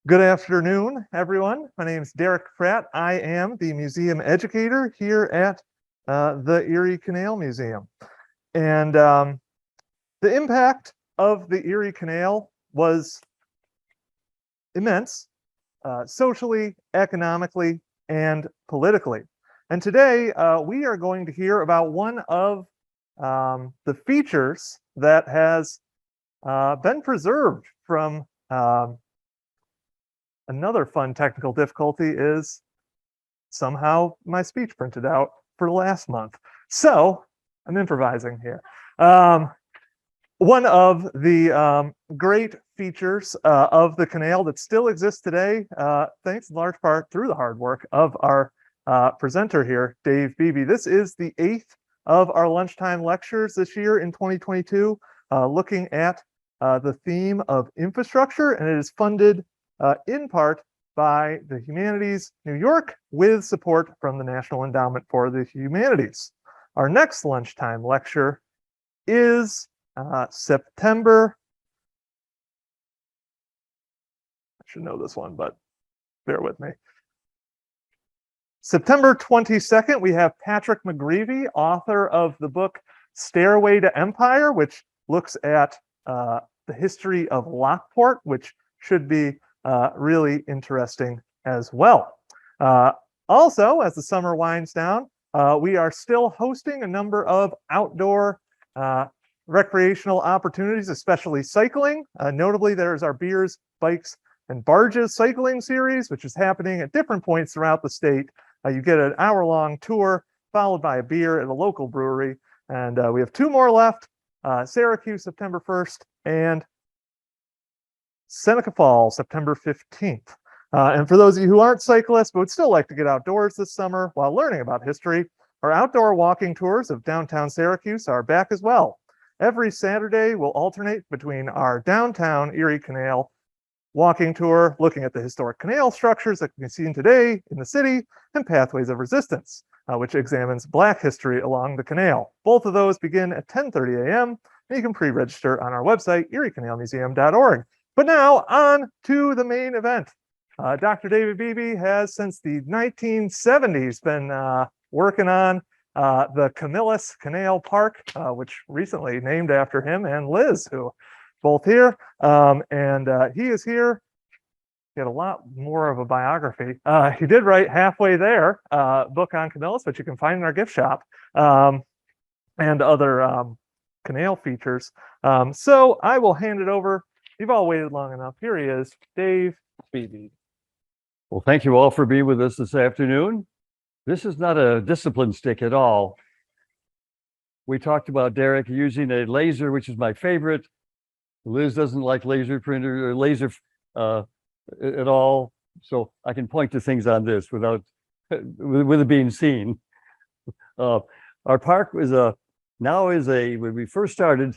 Good afternoon, everyone. My name is Derek Pratt. I am the museum educator here at the Erie Canal Museum. And the impact of the Erie Canal was immense, socially, economically, and politically. And today we are going to hear about one of the features that has been preserved from another fun technical difficulty is somehow my speech printed out for last month. So I'm improvising here. One of the great features of the canal that still exists today, thanks in large part through the hard work of our presenter here, Dave Beebe. This is the 8th of our lunchtime lectures this year in 2022, looking at the theme of infrastructure, and it is funded in part by the Humanities New York with support from the National Endowment for the Humanities. Our next lunchtime lecture is September. I should know this one, but bear with me. September 22nd, we have Patrick McGreevy, author of the book Stairway to Empire, which looks at the history of Lockport, which should be really interesting as well. Also, as the summer winds down, we are still hosting a number of outdoor recreational opportunities, especially cycling. Notably, there's our Beers, Bikes, and Barges cycling series, which is happening at different points throughout the state. You get an hour-long tour followed by a beer at a local brewery. And we have 2 more left, Syracuse, September 1st, and Seneca Falls, September 15th. And for those of you who aren't cyclists but would still like to get outdoors this summer while learning about history, our outdoor walking tours of downtown Syracuse are back as well. Every Saturday, we'll alternate between our downtown Erie Canal walking tour, looking at the historic canal structures that can be seen today in the city, and Pathways of Resistance, which examines Black history along the canal. Both of those begin at 10:30 a.m., and you can pre-register on our website, eriecanalmuseum.org. But now, on to the main event. Dr. David Beebe has, since the 1970s, been working on the Camillus Canal Park, which recently named after him and Liz, who both here. He is here. He had a lot more of a biography. He did write Halfway There, book on Camillus, which you can find in our gift shop, and other canal features. So I will hand it over. You've all waited long enough. Here he is, Dave Beebe. Well, thank you all for being with us this afternoon. This is not a discipline stick at all. We talked about Derek using a laser, which is my favorite. Liz doesn't like laser printer or laser at all, so I can point to things on this without with it being seen. Our park was when we first started,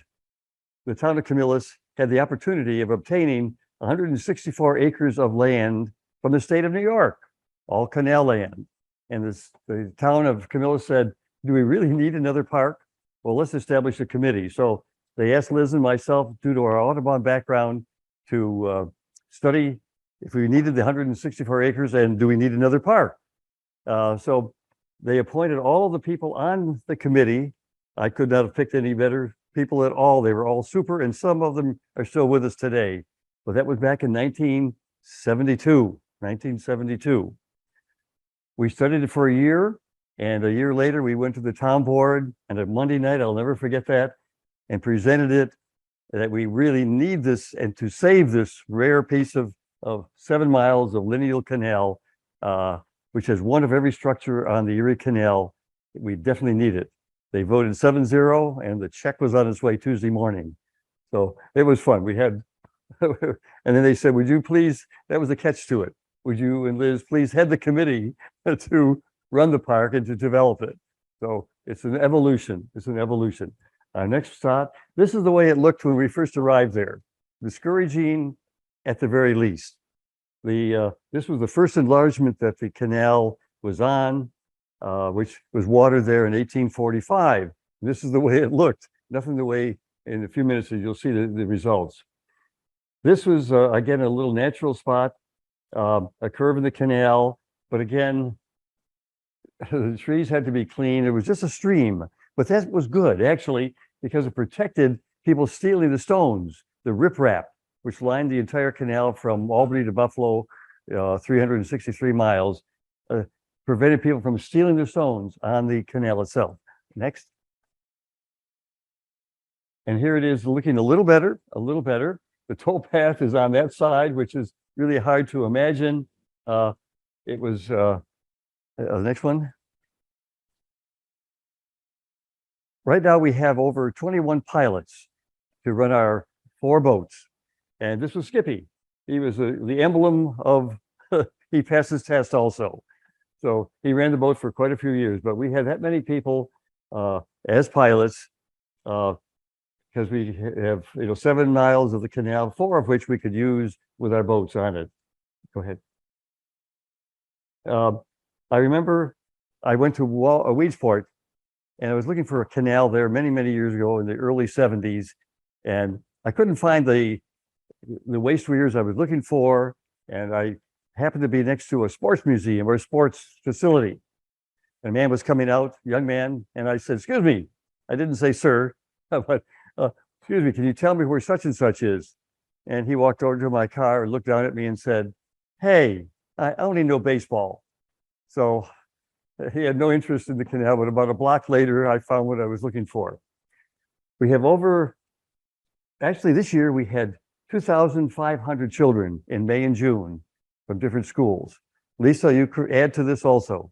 the town of Camillus had the opportunity of obtaining 164 acres of land from the state of New York, all canal land. And the town of Camillus said, do we really need another park? Well, let's establish a committee. So they asked Liz and myself, due to our Audubon background, to study if we needed the 164 acres and do we need another park? So they appointed all of the people on the committee. I could not have picked any better people at all. They were all super, and some of them are still with us today. But that was back in 1972. We studied it for a year, and a year later we went to the town board, and a Monday night, I'll never forget that, and presented it that we really need this, and to save this rare piece of 7 miles of lineal canal, which has one of every structure on the Erie Canal. We definitely need it. They voted 7-0, and the check was on its way Tuesday morning. So it was fun. We had, and then they said, would you please, that was the catch to it. Would you and Liz please head the committee to run the park and to develop it? So it's an evolution. It's an evolution. Our next stop, this is the way it looked when we first arrived there. Discouraging at the very least. This was the first enlargement that the canal was on, which was watered there in 1845. This is the way it looked. Nothing the way, in a few minutes you'll see the results. This was, again, a little natural spot. a curve in the canal, but again, the trees had to be clean. It was just a stream, but that was good actually because it protected people stealing the stones, the riprap, which lined the entire canal from Albany to Buffalo, 363 miles, prevented people from stealing their stones on the canal itself. Next. And here it is looking a little better, a little better. The towpath is on that side, which is really hard to imagine. It was, the next one. Right now we have over 21 pilots to run our 4 boats. And this was Skippy. He was the emblem of, he passed his test also. So he ran the boat for quite a few years, but we had that many people as pilots because we have 7 miles of the canal, 4 of which we could use with our boats on it. Go ahead. I remember I went to Weedsport and I was looking for a canal there many, many years ago in the early 70s. And I couldn't find the waste weirs I was looking for. And I happened to be next to a sports museum or a sports facility. And a man was coming out, young man, and I said, "Excuse me." I didn't say sir, but "Excuse me, can you tell me where such and such is?" And he walked over to my car and looked down at me and said, "Hey, I only know baseball." So he had no interest in the canal, but about a block later, I found what I was looking for. We have actually this year we had 2,500 children in May and June from different schools. Lisa, you could add to this also.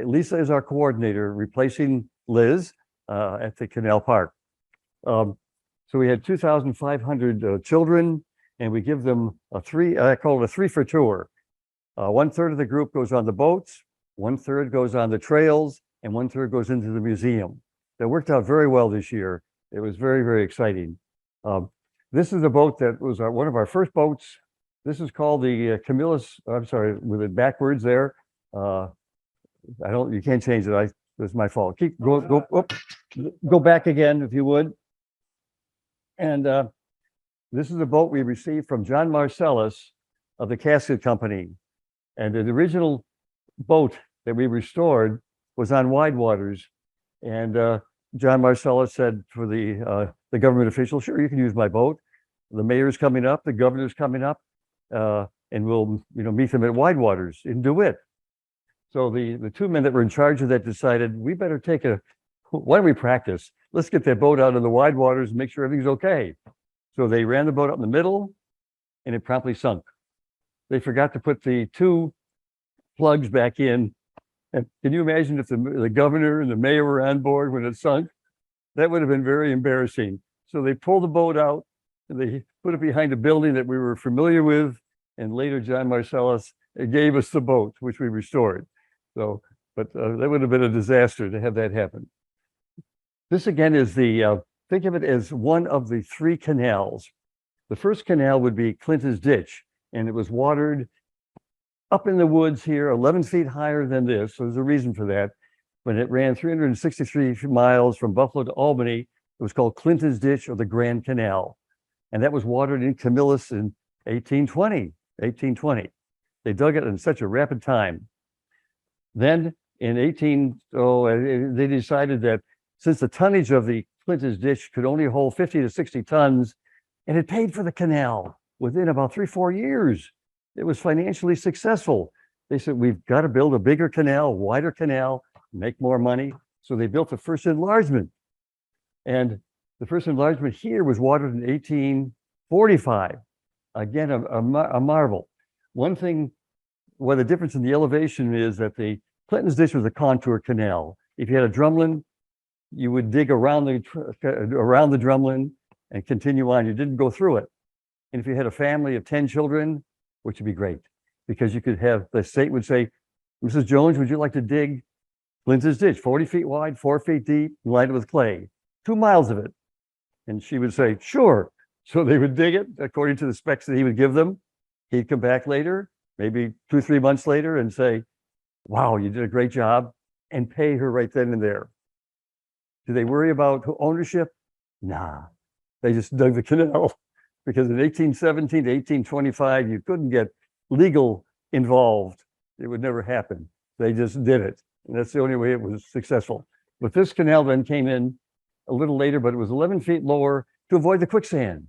Lisa is our coordinator, replacing Liz at the Canal Park. So we had 2,500 children, and we give them I call it a 3 for tour. 1/3 of the group goes on the boats, 1/3 goes on the trails, and 1/3 goes into the museum. That worked out very well this year. It was very, very exciting. This is a boat that was one of our first boats. This is called the Camillus, I'm sorry, with it backwards there. You can't change it. It's my fault. Go back again if you would. And this is a boat we received from John Marcellus of the Casket Company. And the original boat that we restored was on wide waters. And John Marcellus said for the government official, "Sure, you can use my boat. The mayor's coming up, the governor's coming up, and we'll meet them at wide waters in DeWitt." So the 2 men that were in charge of that decided we better why don't we practice? Let's get that boat out of the wide waters and make sure everything's okay. So they ran the boat up in the middle and it promptly sunk. They forgot to put the 2 plugs back in. And can you imagine if the governor and the mayor were on board when it sunk? That would have been very embarrassing. So they pulled the boat out and they put it behind a building that we were familiar with. And later, John Marcellus gave us the boat, which we restored. So, but that would have been a disaster to have that happen. This again is think of it as one of the 3 canals. The first canal would be Clinton's Ditch, and it was watered up in the woods here, 11 feet higher than this. So there's a reason for that. When it ran 363 miles from Buffalo to Albany, it was called Clinton's Ditch or the Grand Canal. And that was watered in Camillus in 1820. They dug it in such a rapid time. Then in they decided that since the tonnage of the Clinton's Ditch could only hold 50 to 60 tons, and it paid for the canal within about 3-4 years. It was financially successful. They said, we've got to build a bigger canal, wider canal, make more money. So they built the first enlargement. And the first enlargement here was watered in 1845. Again, a marvel. One thing, the difference in the elevation is that the Clinton's Ditch was a contour canal. If you had a drumlin, you would dig around the drumlin and continue on. You didn't go through it. And if you had a family of 10 children, which would be great, because you could have, the state would say, "Mrs. Jones, would you like to dig Clinton's Ditch, 40 feet wide, 4 feet deep, lined with clay, 2 miles of it?" And she would say, "Sure." So they would dig it according to the specs that he would give them. He'd come back later, maybe 2-3 months later, and say, "Wow, you did a great job," and pay her right then and there. Do they worry about ownership? Nah, they just dug the canal because in 1817 to 1825, you couldn't get legal involved. It would never happen. They just did it. And that's the only way it was successful. But this canal then came in a little later, but it was 11 feet lower to avoid the quicksand.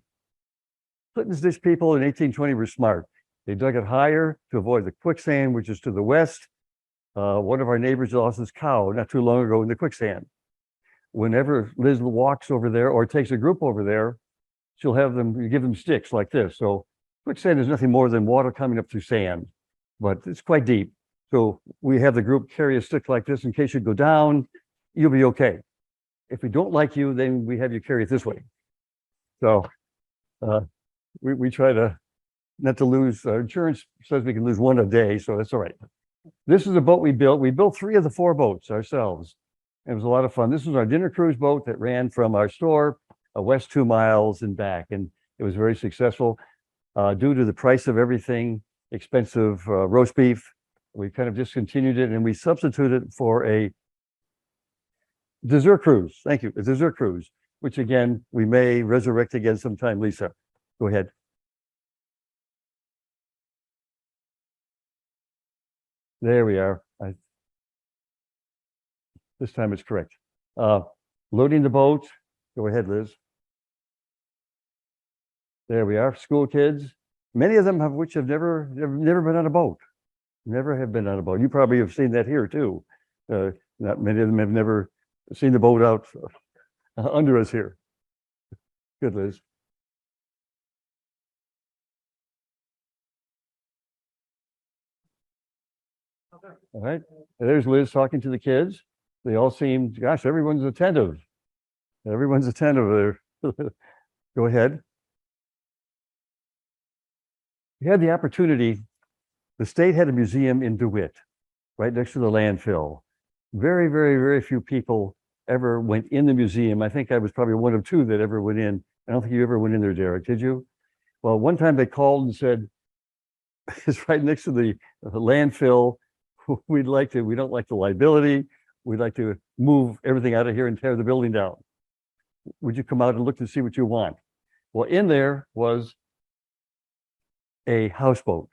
Clinton's Ditch people in 1820 were smart. They dug it higher to avoid the quicksand, which is to the west. One of our neighbors lost his cow not too long ago in the quicksand. Whenever Liz walks over there or takes a group over there, she'll have them, give them sticks like this. So quicksand is nothing more than water coming up through sand, but it's quite deep. So we have the group carry a stick like this in case you go down, you'll be okay. If we don't like you, then we have you carry it this way. So we try to not to lose. Our insurance says we can lose one a day, so that's all right. This is a boat we built. We built 3 of the 4 boats ourselves. It was a lot of fun. This was our dinner cruise boat that ran from our store west 2 miles and back, and it was very successful. Due to the price of everything, expensive roast beef, we kind of discontinued it and we substituted for a dessert cruise. Thank you, a dessert cruise, which again, we may resurrect again sometime. Lisa, go ahead. There we are. This time it's correct. Loading the boat. Go ahead, Liz. There we are. School kids. Many of them which have never been on a boat. Never have been on a boat. You probably have seen that here too. Not many of them have never seen the boat out under us here. Good, Liz. All right. There's Liz talking to the kids. They all seem, gosh, everyone's attentive. Everyone's attentive there. Go ahead. We had the opportunity. The state had a museum in DeWitt, right next to the landfill. Very, very, very few people ever went in the museum. I think I was probably one of 2 that ever went in. I don't think you ever went in there, Derek, did you? Well, one time they called and said, it's right next to the landfill. We don't like the liability. We'd like to move everything out of here and tear the building down. Would you come out and look to see what you want? Well, in there was a houseboat.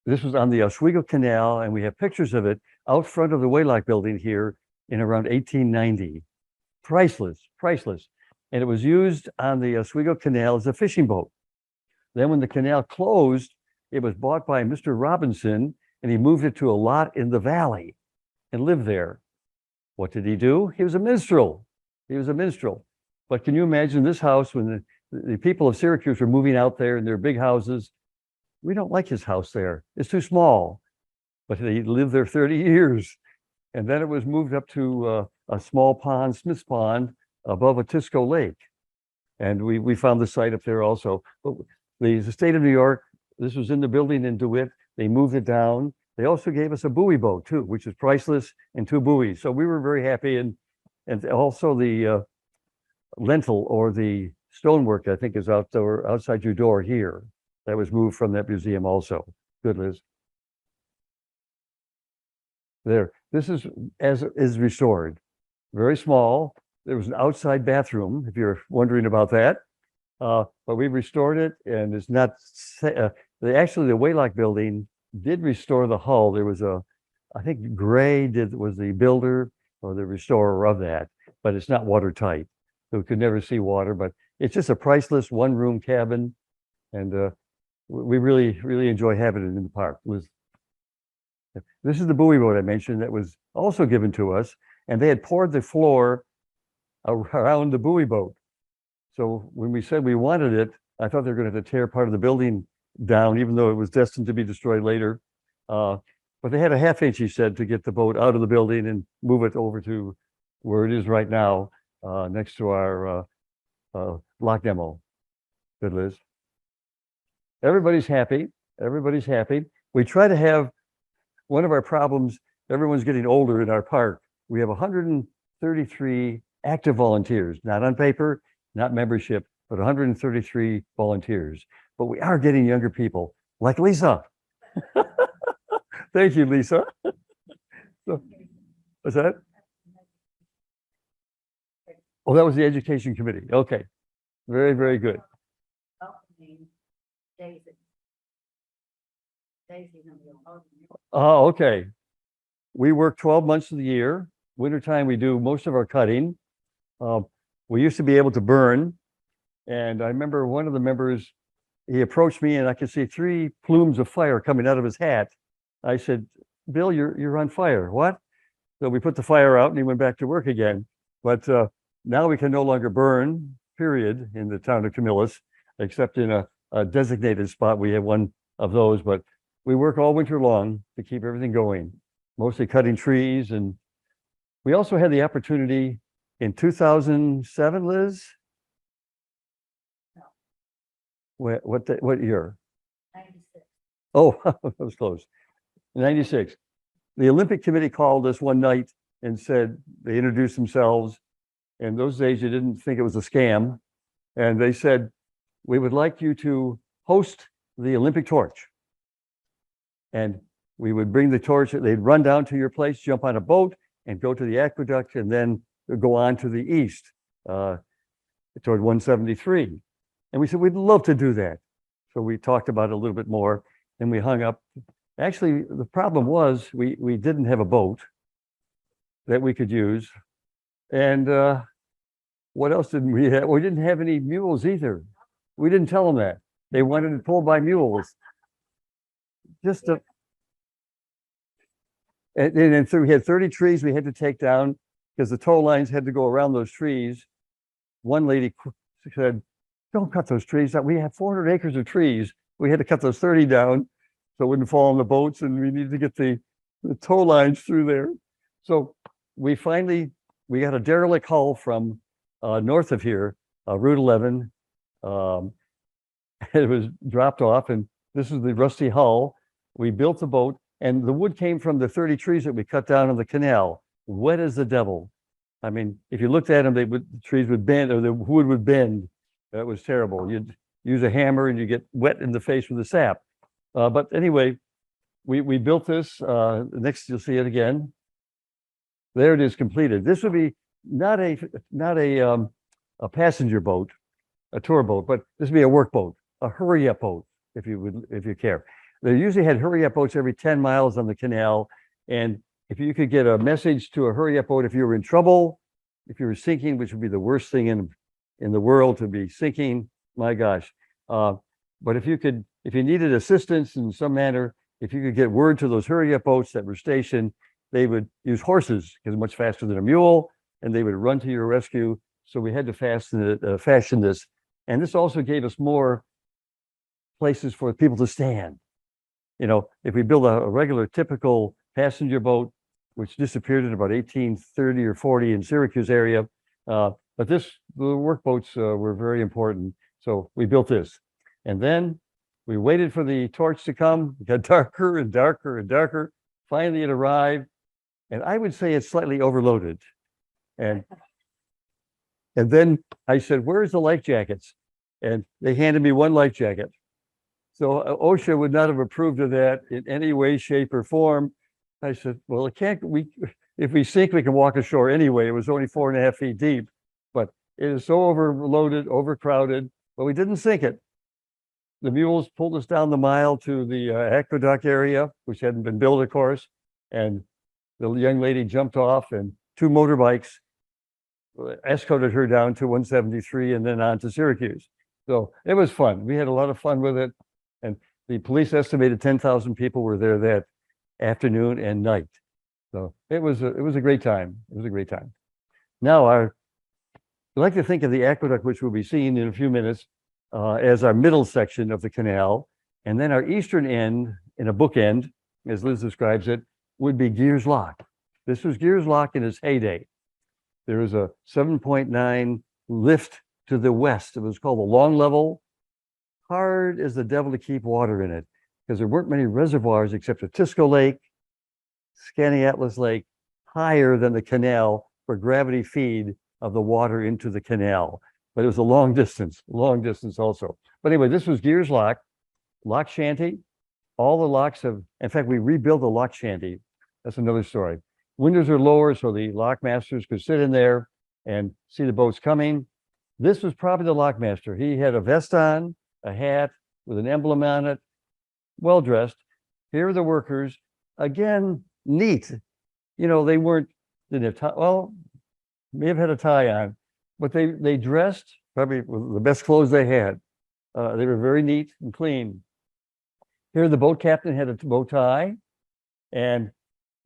This was on the Oswego Canal, and we have pictures of it out front of the Waylock building here in around 1890. Priceless, priceless. And it was used on the Oswego Canal as a fishing boat. Then when the canal closed, it was bought by Mr. Robinson, and he moved it to a lot in the valley and lived there. What did he do? He was a minstrel. He was a minstrel. But can you imagine this house when the people of Syracuse were moving out there in their big houses? We don't like his house there. It's too small. But he lived there 30 years. And then it was moved up to a small pond, Smith's Pond, above Otisco Lake. And we found the site up there also. But the state of New York, this was in the building in DeWitt. They moved it down. They also gave us a buoy boat too, which is priceless, and 2 buoys. So we were very happy. And also the lintel or the stonework, I think, is outside your door here. That was moved from that museum also. Good, Liz. There. This is as is restored. Very small. There was an outside bathroom, if you're wondering about that. But we restored it, and it's not. Actually, the Waylock building did restore the hull. There was I think Gray was the builder or the restorer of that, but it's not watertight, so we could never see water. But it's just a priceless 1-room cabin, and we really, really enjoy having it in the park. This is the buoy boat I mentioned that was also given to us, and they had poured the floor around the buoy boat. So when we said we wanted it, I thought they were going to have to tear part of the building down, even though it was destined to be destroyed later. But they had a 1/2 inch, he said, to get the boat out of the building and move it over to where it is right now, next to our lock demo. Good, Liz. Everybody's happy. Everybody's happy. We try to have one of our problems. Everyone's getting older in our park. We have 133 active volunteers, not on paper, not membership, but 133 volunteers. But we are getting younger people like Lisa. Thank you, Lisa. So, what's that? Oh, that was the education committee. Okay. Very, very good. David. Oh, okay. We work 12 months of the year. Wintertime, we do most of our cutting. We used to be able to burn. And I remember one of the members, he approached me and I could see 3 plumes of fire coming out of his hat. I said, Bill, you're on fire. What? So we put the fire out and he went back to work again. But now we can no longer burn, period, in the town of Camillus, except in a designated spot. We have one of those, but we work all winter long to keep everything going, mostly cutting trees. And we also had the opportunity in 2007, Liz? What year? 96. Oh, that was close. 96. The Olympic Committee called us one night and said, they introduced themselves. And those days you didn't think it was a scam. And they said, we would like you to host the Olympic torch. And we would bring the torch, they'd run down to your place, jump on a boat and go to the aqueduct and then go on to the east toward 173. And we said, we'd love to do that. So we talked about it a little bit more and we hung up. Actually, the problem was we didn't have a boat that we could use. And what else didn't we have? We didn't have any mules either. We didn't tell them that. They wanted to pull by mules. Just a, and so we had 30 trees we had to take down because the tow lines had to go around those trees. One lady said, don't cut those trees. We have 400 acres of trees. We had to cut those 30 down so it wouldn't fall on the boats, and we needed to get the tow lines through there. So we got a derelict hull from north of here, Route 11. It was dropped off, and this is the rusty hull. We built the boat, and the wood came from the 30 trees that we cut down on the canal. Wet as the devil. I mean, if you looked at them, the trees would bend, or the wood would bend. That was terrible. You'd use a hammer and you get wet in the face with the sap. But anyway, we built this. Next, you'll see it again. There it is, completed. This would be not a passenger boat, a tour boat, but this would be a work boat, a hurry up boat, if you care. They usually had hurry up boats every 10 miles on the canal. And if you could get a message to a hurry up boat, if you were in trouble, if you were sinking, which would be the worst thing in the world to be sinking, my gosh. But if you needed assistance in some manner, if you could get word to those hurry up boats that were stationed, they would use horses because much faster than a mule, and they would run to your rescue. So we had to fashion this. And this also gave us more places for people to stand. You know, if we build a regular typical passenger boat, which disappeared in about 1830 or 40 in Syracuse area, but the work boats were very important. So we built this. And then we waited for the torch to come. It got darker and darker and darker. Finally, it arrived. And I would say it's slightly overloaded. And then I said, where's the life jackets? And they handed me one life jacket. So OSHA would not have approved of that in any way, shape, or form. I said, well, if we sink, we can walk ashore anyway. It was only 4.5 feet deep, but it is so overloaded, overcrowded, but we didn't sink it. The mules pulled us down the mile to the aqueduct area, which hadn't been built, of course. And the young lady jumped off, and 2 motorbikes escorted her down to 173 and then on to Syracuse. So it was fun. We had a lot of fun with it. And the police estimated 10,000 people were there that afternoon and night. So it was a great time. It was a great time. Now I like to think of the aqueduct, which we'll be seeing in a few minutes, as our middle section of the canal. And then our eastern end, in a bookend, as Liz describes it, would be Gears Lock. This was Gears Lock in its heyday. There was a 7.9 lift to the west. It was called the Long Level. Hard as the devil to keep water in it because there weren't many reservoirs except a Tisco Lake, Skaneateles Lake, higher than the canal for gravity feed of the water into the canal. But it was a long distance also. But anyway, this was Gears Lock shanty. All the locks have, in fact, we rebuilt the lock shanty. That's another story. Windows are lower so the lock masters could sit in there and see the boats coming. This was probably the lock master. He had a vest on, a hat with an emblem on it, well dressed. Here are the workers. Again, neat. You know, they didn't have tie. Well, may have had a tie on, but they dressed probably with the best clothes they had. They were very neat and clean. Here, the boat captain had a bow tie, and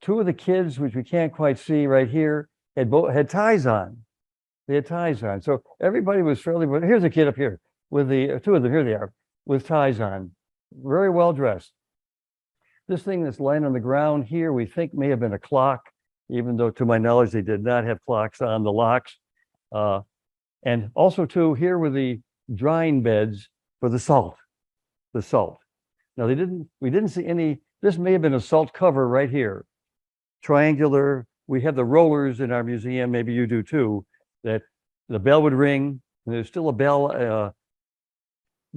two of the kids, which we can't quite see right here, had ties on. They had ties on. So everybody was fairly. Here's a kid up here with the two of them. Here they are with ties on, very well dressed. This thing that's lying on the ground here, we think may have been a clock, even though to my knowledge they did not have clocks on the locks. And also too, here were the drying beds for the salt. The salt. Now we didn't see any. This may have been a salt cover right here, triangular. We have the rollers in our museum. Maybe you do too. That the bell would ring, and there's still a bell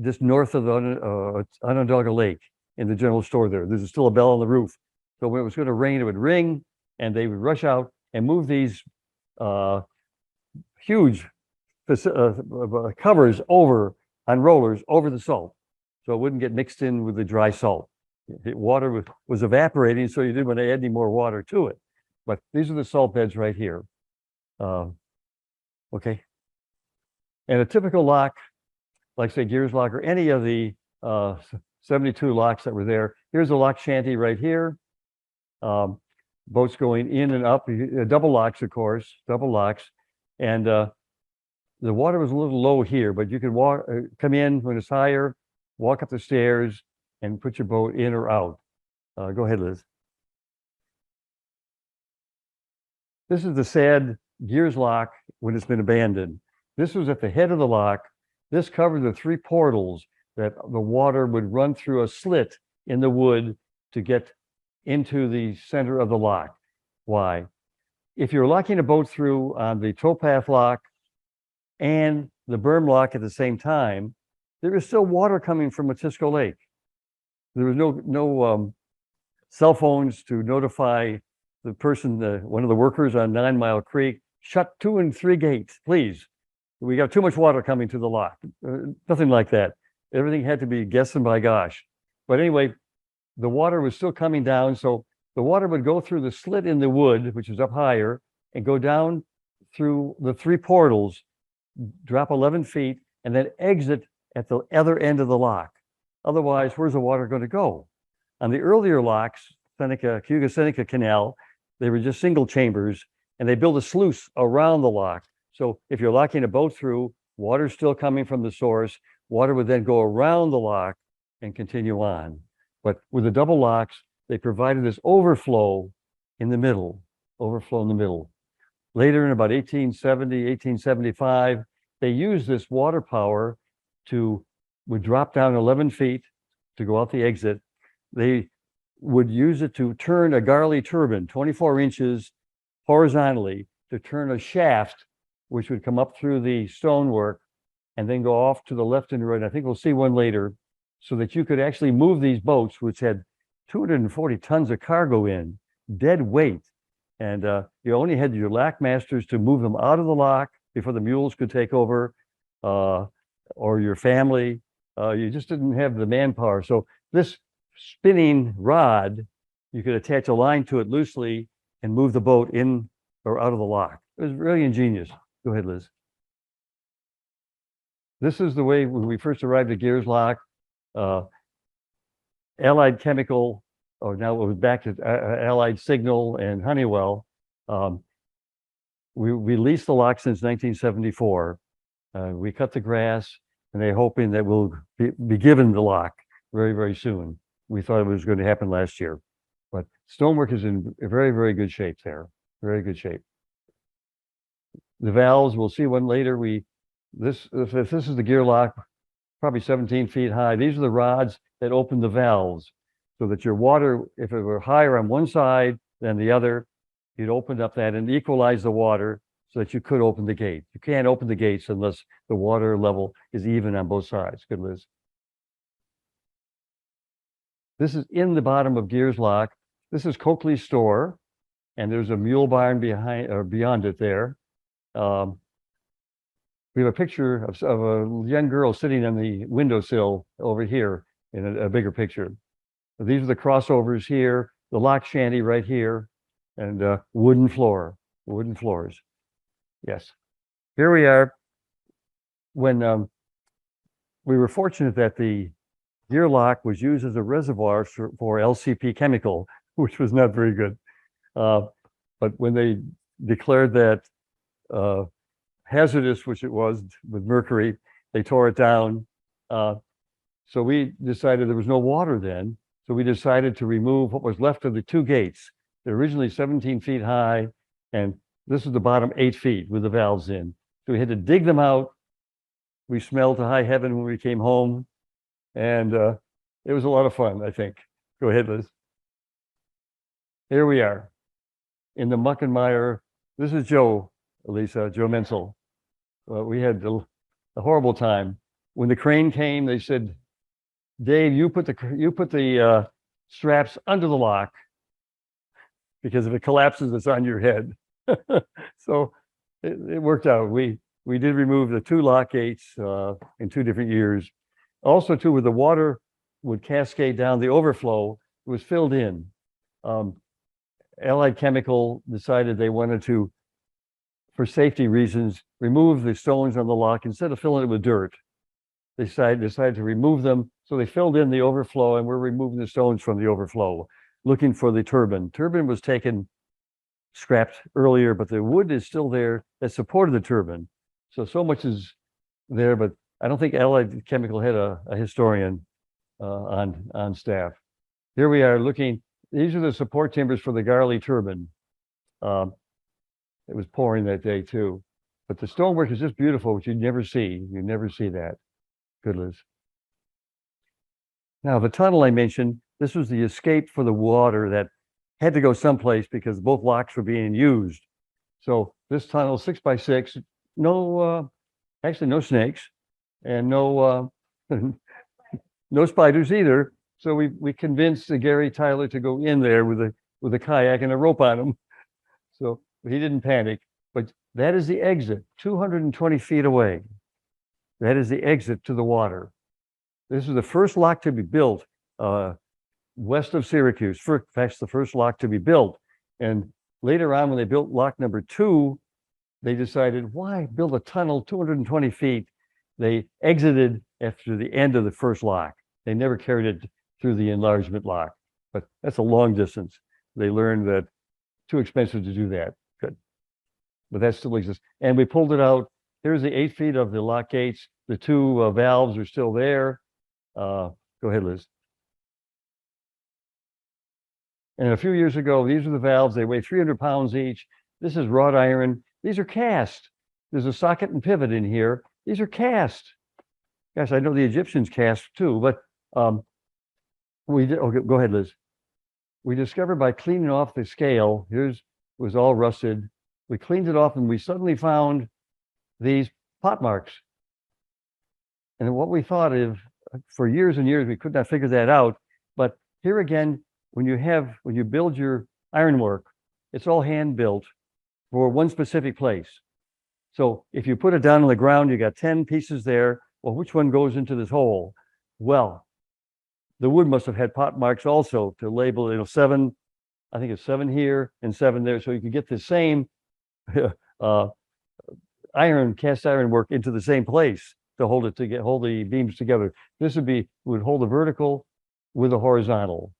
just north of the Onondaga Lake in the general store there. There's still a bell on the roof. So when it was going to rain, it would ring, and they would rush out and move these huge covers over on rollers over the salt, so it wouldn't get mixed in with the dry salt. Water was evaporating, so you didn't want to add any more water to it. But these are the salt beds right here. Okay. And a typical lock, like say Gears Lock or any of the 72 locks that were there. Here's a lock shanty right here. Boats going in and up, double locks, of course, double locks. And the water was a little low here, but you could come in when it's higher, walk up the stairs, and put your boat in or out. Go ahead, Liz. This is the sad Gears Lock when it's been abandoned. This was at the head of the lock. This covered the three portals that the water would run through a slit in the wood to get into the center of the lock. Why? If you're locking a boat through on the towpath lock and the berm lock at the same time, there is still water coming from Otisco Lake. There was no cell phones to notify the person, one of the workers on 9 Mile Creek, shut 2 and 3 gates, please. We got too much water coming to the lock. Nothing like that. Everything had to be guessing by gosh. But anyway, the water was still coming down. So the water would go through the slit in the wood, which is up higher, and go down through the 3 portals, drop 11 feet, and then exit at the other end of the lock. Otherwise, where's the water going to go? On the earlier locks, Cayuga-Seneca Canal, they were just single chambers, and they built a sluice around the lock. So if you're locking a boat through, water's still coming from the source. Water would then go around the lock and continue on. But with the double locks, they provided this overflow in the middle, Later in about 1870, 1875, they used this water power would drop down 11 feet to go out the exit. They would use it to turn a Garley turbine, 24 inches horizontally, to turn a shaft, which would come up through the stonework and then go off to the left and right. I think we'll see one later, so that you could actually move these boats, which had 240 tons of cargo in, dead weight. And you only had your lack masters to move them out of the lock before the mules could take over, or your family. You just didn't have the manpower. So this spinning rod, you could attach a line to it loosely and move the boat in or out of the lock. It was really ingenious. Go ahead, Liz. This is the way when we first arrived at Gears Lock. Allied Chemical, or now it was back to Allied Signal and Honeywell. We leased the lock since 1974. We cut the grass, and they're hoping that we'll be given the lock very, very soon. We thought it was going to happen last year, but stonework is in very, very good shape there. Very good shape. The valves, we'll see one later. If this is the gear lock, probably 17 feet high. These are the rods that open the valves, so that your water, if it were higher on one side than the other, you'd open up that and equalize the water so that you could open the gate. You can't open the gates unless the water level is even on both sides. Good, Liz. This is in the bottom of Gears Lock. This is Coakley's store, and there's a mule barn behind or beyond it there. We have a picture of a young girl sitting on the windowsill over here in a bigger picture. These are the crossovers here, the lock shanty right here, and wooden floors. Yes. Here we are. When we were fortunate that the gear lock was used as a reservoir for LCP chemical, which was not very good. But when they declared that hazardous, which it was with mercury, they tore it down. So we decided there was no water then. So we decided to remove what was left of the two gates. They're originally 17 feet high, and this is the bottom 8 feet with the valves in. So we had to dig them out. We smelled to high heaven when we came home, and it was a lot of fun, I think. Go ahead, Liz. Here we are in the muck and mire. This is Joe, Elisa, Joe Mensel. We had a horrible time. When the crane came, they said, Dave, you put the straps under the lock, because if it collapses, it's on your head. So it worked out. We did remove the 2 lock gates in 2 different years. Also, too, where the water would cascade down, the overflow was filled in. Allied Chemical decided they wanted to, for safety reasons, remove the stones on the lock instead of filling it with dirt. They decided to remove them, so they filled in the overflow, and we're removing the stones from the overflow, looking for the turbine. Turbine was scrapped earlier, but the wood is still there that supported the turbine. So much is there, but I don't think Allied Chemical had a historian on staff. Here we are looking. These are the support timbers for the Garley turbine. It was pouring that day too, but the stonework is just beautiful, which you never see. You never see that. Good, Liz. Now the tunnel I mentioned, this was the escape for the water that had to go someplace because both locks were being used. So this tunnel, 6 by 6, actually no snakes, and no spiders either. So we convinced Gary Tyler to go in there with a kayak and a rope on him. So he didn't panic. But that is the exit, 220 feet away. That is the exit to the water. This is the first lock to be built west of Syracuse. That's the first lock to be built. And later on, when they built lock number 2, they decided, why build a tunnel 220 feet? They exited after the end of the first lock. They never carried it through the enlargement lock, but that's a long distance. They learned that too expensive to do that. Good, but that still exists. And we pulled it out. Here's the 8 feet of the lock gates. The 2 valves are still there. Go ahead, Liz. And a few years ago, these are the valves. They weigh 300 pounds each. This is wrought iron. These are cast. There's a socket and pivot in here. These are cast. Gosh, I know the Egyptians cast too, but we did. Okay, go ahead, Liz. We discovered by cleaning off the scale, was all rusted. We cleaned it off and we suddenly found these pot marks. And what we thought of for years and years, we could not figure that out. But here again, when you build your ironwork, it's all hand built for one specific place. So if you put it down on the ground, you got 10 pieces there. Well, which one goes into this hole? Well, the wood must have had pot marks also to label, 7, I think it's 7 here and 7 there. So you could get the same cast iron work into the same place to hold the beams together. This would hold the vertical with the horizontal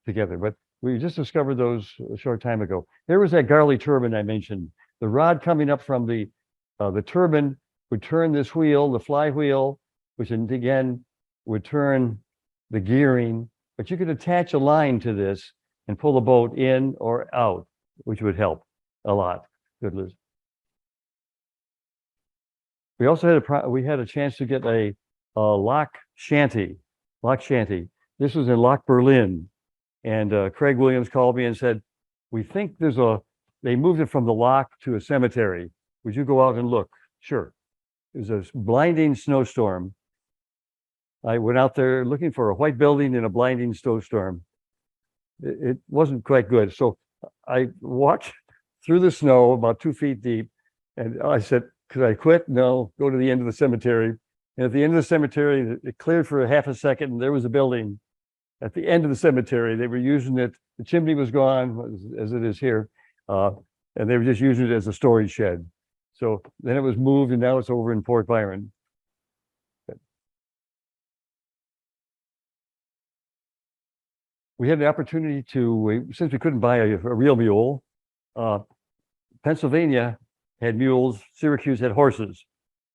together. But we just discovered those a short time ago. There was that Garley turbine I mentioned. The rod coming up from the turbine would turn this wheel, the flywheel, which again would turn the gearing. But you could attach a line to this and pull the boat in or out, which would help a lot. Good, Liz. We also had a chance to get a lock shanty. This was in Lock Berlin. And Craig Williams called me and said, we think they moved it from the lock to a cemetery. Would you go out and look? Sure. It was a blinding snowstorm. I went out there looking for a white building in a blinding snowstorm. It wasn't quite good. So I walked through the snow about 2 feet deep. And I said, could I quit? No, go to the end of the cemetery. And at the end of the cemetery, it cleared for a half a second and there was a building. at the end of the cemetery. They were using it. The chimney was gone, as it is here, and they were just using it as a storage shed. So then it was moved, and now it's over in Port Byron. We had the opportunity to, since we couldn't buy a real mule, Pennsylvania had mules, Syracuse had horses.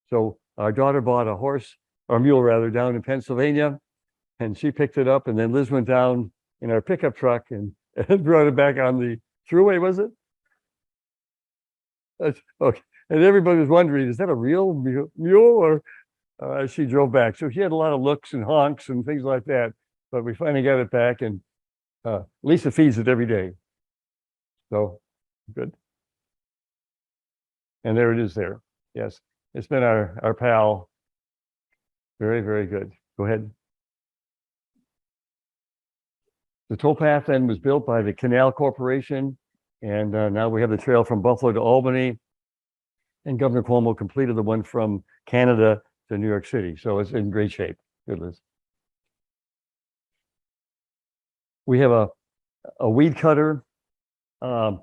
So our daughter bought a horse, or mule rather, down in Pennsylvania, and she picked it up, and then Liz went down in our pickup truck and brought it back on the thruway, was it? Okay. And everybody was wondering, is that a real mule? Or she drove back. So she had a lot of looks and honks and things like that. But we finally got it back, and Lisa feeds it every day. So good. And there it is there. Yes, it's been our pal. Very, very good. Go ahead. The towpath then was built by the Canal Corporation, and now we have the trail from Buffalo to Albany. And Governor Cuomo completed the one from Canada to New York City. So it's in great shape. Good, Liz. We have a weed cutter to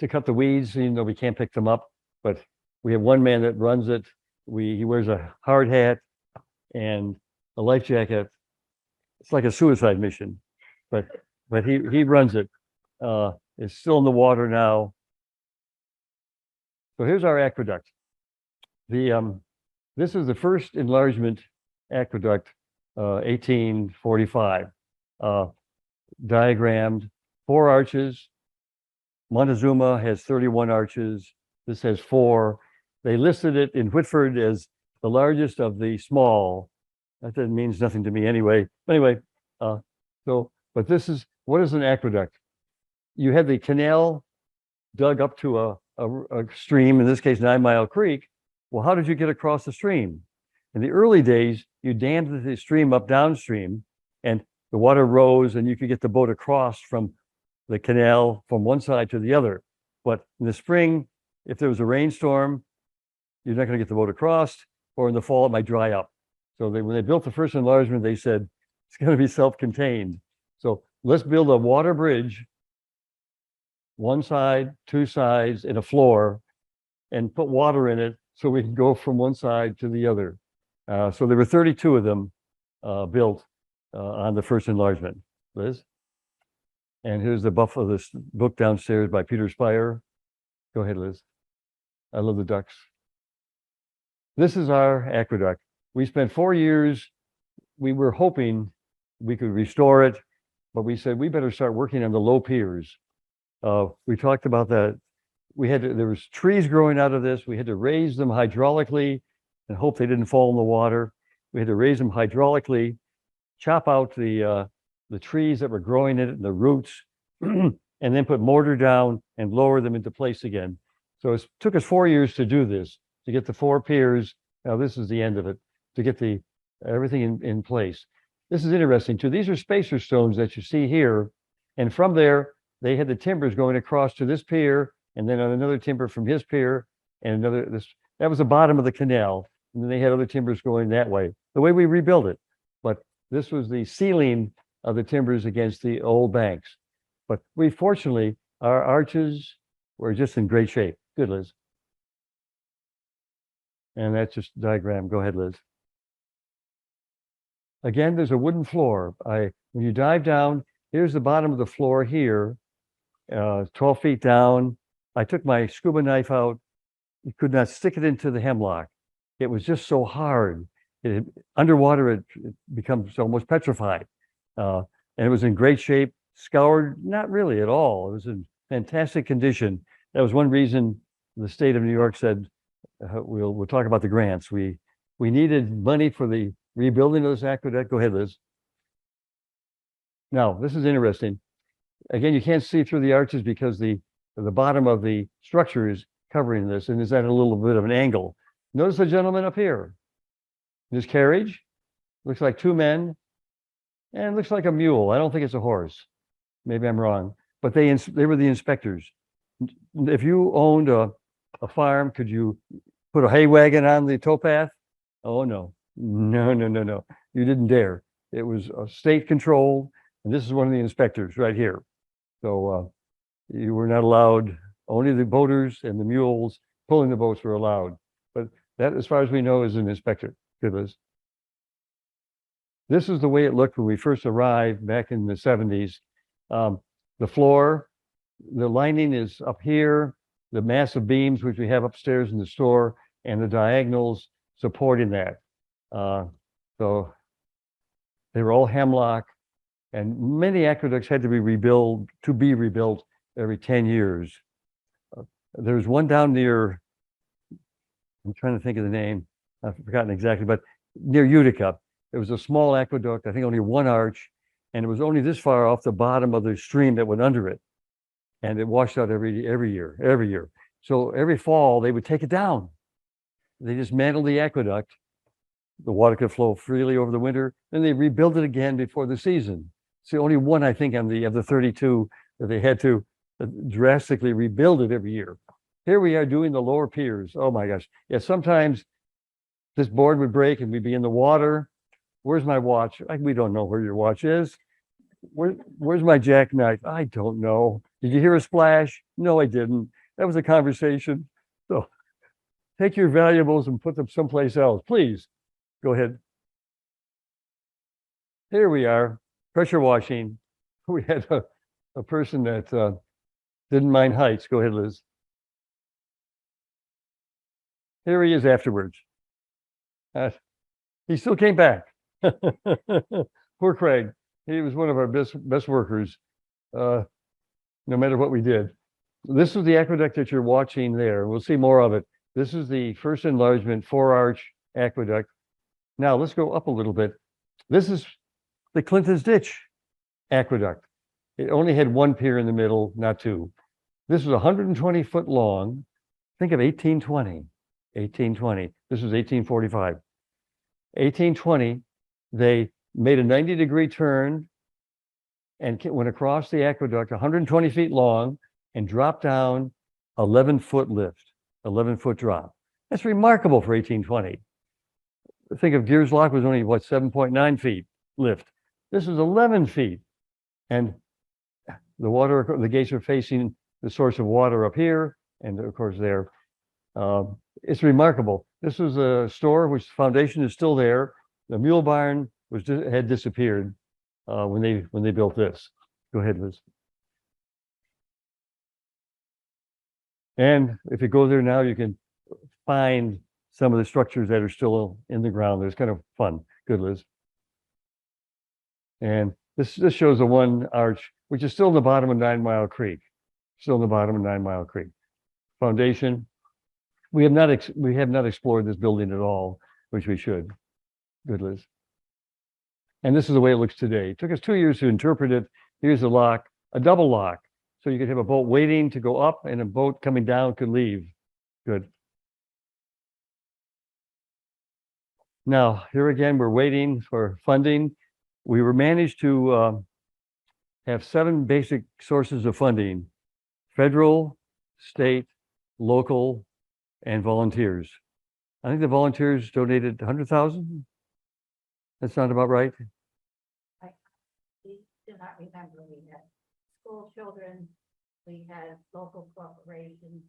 cut the weeds, even though we can't pick them up. But we have one man that runs it. He wears a hard hat and a life jacket. It's like a suicide mission, but he runs it. It's still in the water now. So here's our aqueduct. This is the first enlargement aqueduct, 1845. Diagrammed 4 arches. Montezuma has 31 arches. This has 4. They listed it in Whitford as the largest of the small. That means nothing to me anyway. Anyway, but this is, what is an aqueduct? You had the canal dug up to a stream, in this case, 9 Mile Creek. Well, how did you get across the stream? In the early days, you dammed the stream up downstream, and the water rose, and you could get the boat across from the canal from one side to the other. But in the spring, if there was a rainstorm, you're not going to get the boat across, or in the fall, it might dry up. So when they built the first enlargement, they said, it's going to be self-contained. So let's build a water bridge, one side, 2 sides, and a floor, and put water in it so we can go from one side to the other. So there were 32 of them built on the first enlargement. Liz? And here's the Buffalo, this book downstairs by Peter Spire. Go ahead, Liz. I love the ducks. This is our aqueduct. We spent 4 years. We were hoping we could restore it, but we said we better start working on the low piers. We talked about that. There was trees growing out of this. We had to raise them hydraulically and hope they didn't fall in the water. We had to raise them hydraulically, chop out the trees that were growing in it and the roots, and then put mortar down and lower them into place again. So it took us 4 years to do this, to get the 4 piers. Now this is the end of it, to get everything in place. This is interesting too. These are spacer stones that you see here. And from there, they had the timbers going across to this pier, and then on another timber from his pier, and that was the bottom of the canal. And then they had other timbers going that way, the way we rebuilt it. But this was the ceiling of the timbers against the old banks. But fortunately, our arches were just in great shape. Good, Liz. And that's just a diagram. Go ahead, Liz. Again, there's a wooden floor. When you dive down, here's the bottom of the floor here, 12 feet down. I took my scuba knife out. You could not stick it into the hemlock. It was just so hard. Underwater, it becomes almost petrified. And it was in great shape, scoured, not really at all. It was in fantastic condition. That was one reason the state of New York said, we'll talk about the grants. We needed money for the rebuilding of this aqueduct. Go ahead, Liz. Now, this is interesting. Again, you can't see through the arches because the bottom of the structure is covering this, and is at a little bit of an angle. Notice the gentleman up here. This carriage looks like 2 men, and it looks like a mule. I don't think it's a horse. Maybe I'm wrong, but they were the inspectors. If you owned a farm, could you put a hay wagon on the towpath? Oh, no. No. You didn't dare. It was state controlled, and this is one of the inspectors right here. So you were not allowed, only the boaters and the mules pulling the boats were allowed. But that, as far as we know, is an inspector. Good, Liz. This is the way it looked when we first arrived back in the 70s. The floor, the lining is up here, the massive beams, which we have upstairs in the store, and the diagonals supporting that. So they were all Hemlock, and many aqueducts had to be rebuilt every 10 years. There's one down near, I'm trying to think of the name, I've forgotten exactly, but near Utica. It was a small aqueduct, I think only one arch, and it was only this far off the bottom of the stream that went under it. And it washed out every year. So every fall, they would take it down. They dismantled the aqueduct. The water could flow freely over the winter. Then they rebuilt it again before the season. It's the only one, I think, of the 32 that they had to drastically rebuild it every year. Here we are doing the lower piers. Oh my gosh. Yeah, sometimes this board would break and we'd be in the water. Where's my watch? We don't know where your watch is. Where's my jackknife? I don't know. Did you hear a splash? No, I didn't. That was a conversation. So take your valuables and put them someplace else, please. Go ahead. Here we are, pressure washing. We had a person that didn't mind heights. Go ahead, Liz. Here he is afterwards. He still came back. Poor Craig. He was one of our best workers, no matter what we did. This is the aqueduct that you're watching there. We'll see more of it. This is the first enlargement 4-arch aqueduct. Now let's go up a little bit. This is the Clinton's Ditch aqueduct. It only had one pier in the middle, not two. This was 120 foot long. Think of 1820. 1820. This was 1845. 1820, they made a 90-degree turn and went across the aqueduct 120 feet long and dropped down 11-foot lift, 11-foot drop. That's remarkable for 1820. Think of Gears Lock was only, what, 7.9 feet lift. This is 11 feet. And the gates are facing the source of water up here, and of course there. It's remarkable. This was a store which foundation is still there. The mule barn had disappeared when they built this. Go ahead, Liz. And if you go there now, you can find some of the structures that are still in the ground. It's kind of fun. Good, Liz. And this shows the one arch, which is still in the bottom of 9 Mile Creek. Still in the bottom of 9 Mile Creek. Foundation. We have not explored this building at all, which we should. Good, Liz. And this is the way it looks today. It took us 2 years to interpret it. Here's the lock, a double lock. So you could have a boat waiting to go up and a boat coming down could leave. Good. Now, here again, we're waiting for funding. We were managed to have 7 basic sources of funding: federal, state, local, and volunteers. I think the volunteers donated 100,000. That sound about right? I do not remember. We had school children, we had local corporations,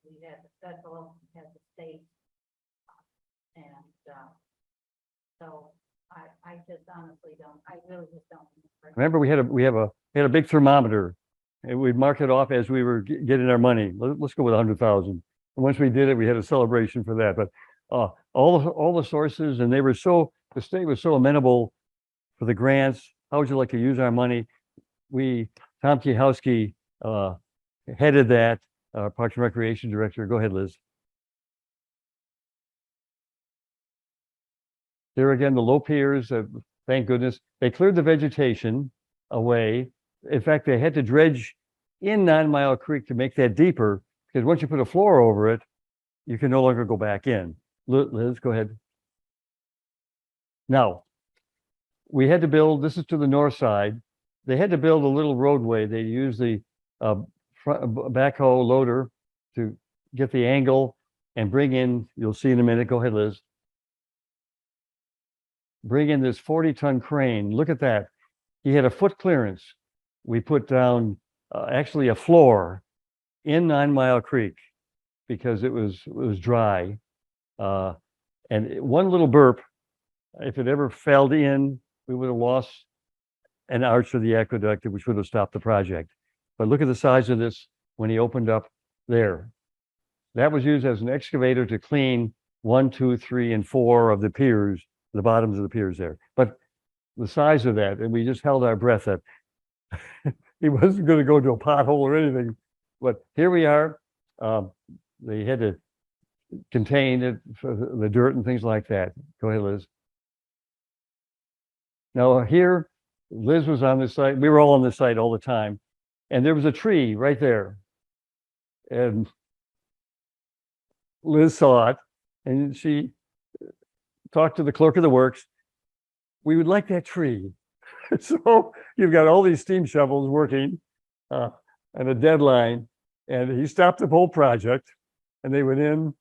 we had the federal, we had the state. And so I just honestly don't, I really just don't remember. Remember, we had a big thermometer, and we'd mark it off as we were getting our money. Let's go with 100,000. And once we did it, we had a celebration for that. But all the sources, and the state was so amenable for the grants. How would you like to use our money? Tom Kiehowski headed that, Parks and Recreation Director. Go ahead, Liz. There again, the low piers, thank goodness, they cleared the vegetation away. In fact, they had to dredge in 9 Mile Creek to make that deeper, because once you put a floor over it, you can no longer go back in. Liz, go ahead. Now, we had to build, this is to the north side, they had to build a little roadway. They used the backhoe loader to get the angle and bring in, you'll see in a minute, go ahead, Liz. bring in this 40-ton crane. Look at that. He had a foot clearance. We put down actually a floor in 9 Mile Creek because it was dry. And one little burp, if it ever fell in, we would have lost an arch of the aqueduct, which would have stopped the project. But look at the size of this when he opened up there. That was used as an excavator to clean 1, 2, 3, and 4 of the piers, the bottoms of the piers there. But the size of that, and we just held our breath that he wasn't going to go to a pothole or anything. But here we are. They had to contain it for the dirt and things like that. Go ahead, Liz. Now here, Liz was on this site. We were all on this site all the time. And there was a tree right there. And Liz saw it, and she talked to the clerk of the works. We would like that tree. So you've got all these steam shovels working and a deadline. And he stopped the whole project, and they went in,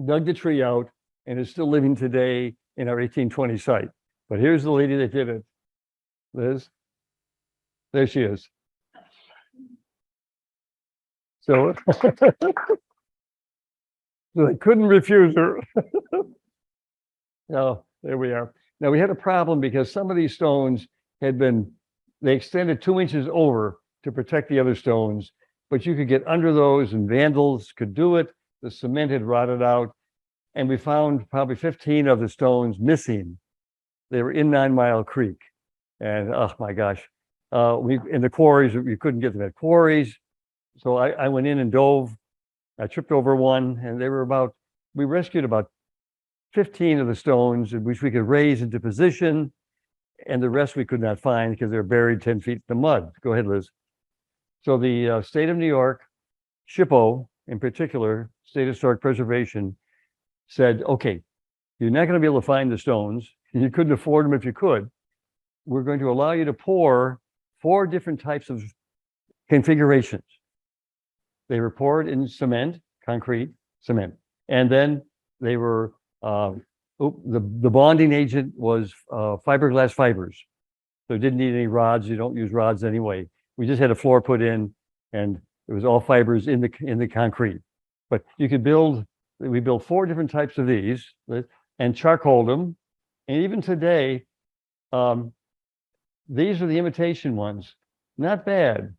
dug the tree out, and is still living today in our 1820 site. But here's the lady that did it. Liz, there she is. So, so they couldn't refuse her. No, there we are. Now we had a problem because some of these stones had been, they extended 2 inches over to protect the other stones, but you could get under those and vandals could do it. The cement had rotted out, and we found probably 15 of the stones missing. They were in 9 Mile Creek. And oh my gosh, in the quarries, you couldn't get them at quarries. So I went in and dove. I tripped over one, and they were about, we rescued about 15 of the stones, which we could raise into position, and the rest we could not find because they're buried 10 feet in the mud. Go ahead, Liz. So the state of New York, SHPO in particular, State Historic Preservation, said, okay, you're not going to be able to find the stones. You couldn't afford them if you could. We're going to allow you to pour 4 different types of configurations. They were poured in cement, concrete, cement. And then they were, the bonding agent was fiberglass fibers. So it didn't need any rods. You don't use rods anyway. We just had a floor put in, and it was all fibers in the concrete. But you could build, we built 4 different types of these and charcoaled them. And even today, these are the imitation ones. Not bad.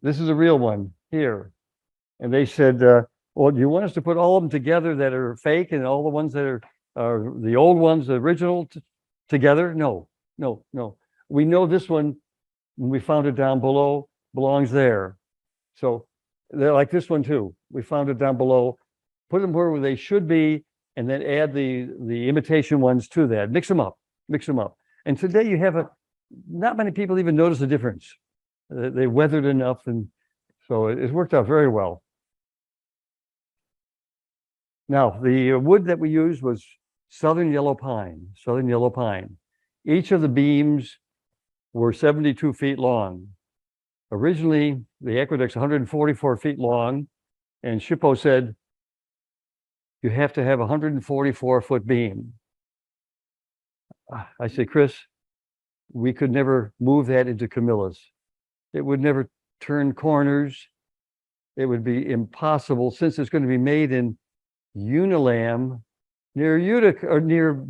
This is a real one here. And they said, well, do you want us to put all of them together that are fake and all the ones that are the old ones, the original together? No, no, no. We know this one, when we found it down below, belongs there. So they're like this one too. We found it down below, put them where they should be, and then add the imitation ones to that. Mix them up, mix them up. And today you have not many people even notice the difference. They weathered enough, and so it worked out very well. Now, the wood that we used was southern yellow pine, southern yellow pine. Each of the beams were 72 feet long. Originally, the aqueduct's 144 feet long, and SHPO said, you have to have a 144-foot beam. I said, Chris, we could never move that into Camillus. It would never turn corners. It would be impossible, since it's going to be made in Unilam near Utica, or near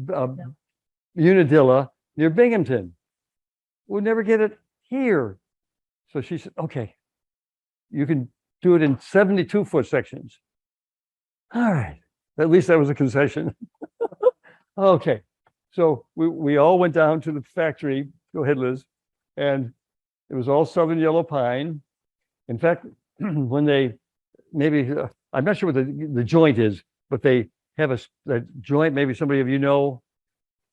Unadilla near Binghamton. We'll never get it here. So she said, okay, you can do it in 72-foot sections. All right, at least that was a concession. Okay, so we all went down to the factory. Go ahead, Liz. And it was all southern yellow pine. In fact, when they maybe, I'm not sure what the joint is, but they have a joint, maybe somebody of you know,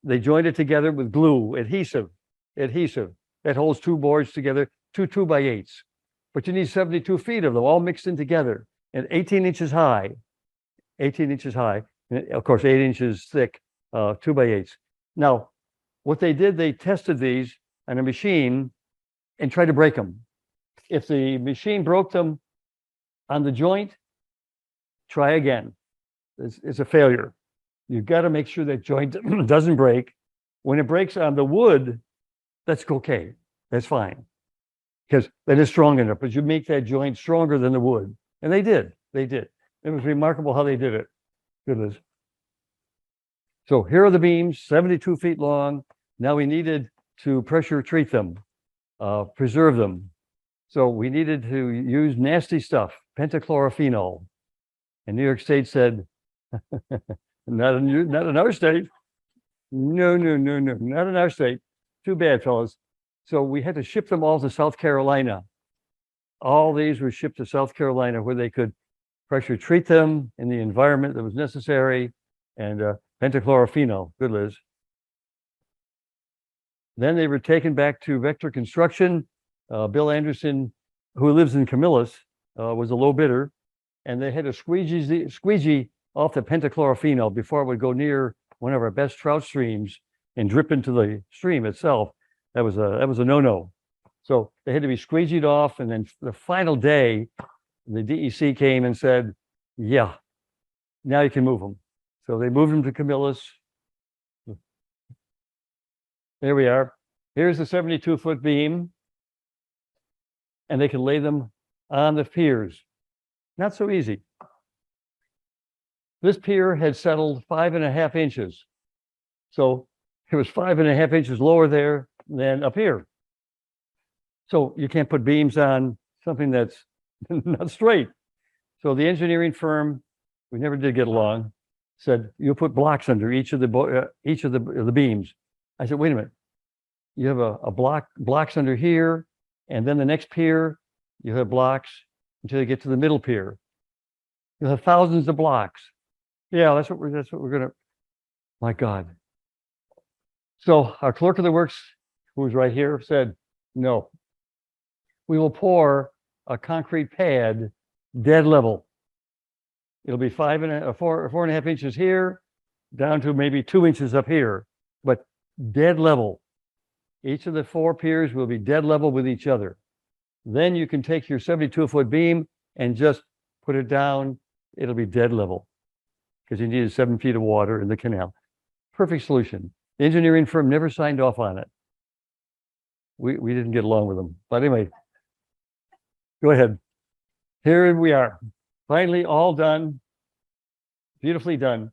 they joined it together with glue, adhesive, that holds 2 boards together, 2 2x8s. But you need 72 feet of them all mixed in together, and 18 inches high, 18 inches high, and of course 8 inches thick, 2x8s. Now, what they did, they tested these on a machine and tried to break them. If the machine broke them on the joint, try again. It's a failure. You've got to make sure that joint doesn't break. When it breaks on the wood, that's okay. That's fine. Because that is strong enough, but you make that joint stronger than the wood. And they did. They did. It was remarkable how they did it. Goodness. So here are the beams, 72 feet long. Now we needed to pressure treat them, preserve them. So we needed to use nasty stuff, pentachlorophenol. And New York State said, not in our state. No, not in our state. Too bad, fellas. So we had to ship them all to South Carolina. All these were shipped to South Carolina where they could pressure treat them in the environment that was necessary, and pentachlorophenol. Good, Liz. Then they were taken back to Vector Construction. Bill Anderson, who lives in Camillus, was a low bidder, and they had to squeegee off the pentachlorophenol before it would go near one of our best trout streams and drip into the stream itself. That was a no-no. So they had to be squeegeed off, and then the final day, the DEC came and said, yeah, now you can move them. So they moved them to Camillus. There we are. Here's the 72-foot beam, and they can lay them on the piers. Not so easy. This pier had settled 5.5 inches. So it was 5.5 inches lower there than up here. So you can't put beams on something that's not straight. So the engineering firm, we never did get along, said, you put blocks under each of the beams. I said, wait a minute. You have a blocks under here, and then the next pier, you have blocks until you get to the middle pier. You'll have thousands of blocks. Yeah, that's what we're gonna. My God. So our clerk of the works, who was right here, said, no. We will pour a concrete pad dead level. It'll be 4.5 inches here, down to maybe 2 inches up here, but dead level. Each of the 4 piers will be dead level with each other. Then you can take your 72-foot beam and just put it down. It'll be dead level because you needed 7 feet of water in the canal. Perfect solution. The engineering firm never signed off on it. We didn't get along with them. But anyway, go ahead. Here we are. Finally, all done. Beautifully done.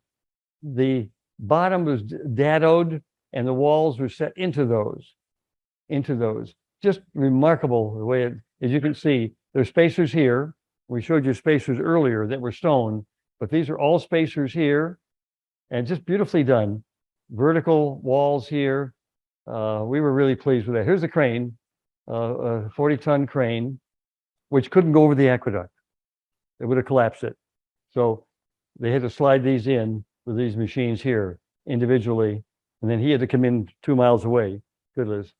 The bottom was dadoed and the walls were set into those. Just remarkable the way it, as you can see, there's spacers here. We showed you spacers earlier that were stone, but these are all spacers here and just beautifully done. Vertical walls here. We were really pleased with that. Here's the crane, a 40-ton crane, which couldn't go over the aqueduct. It would have collapsed it. So they had to slide these in with these machines here individually. And then he had to come in 2 miles away. Good, Liz.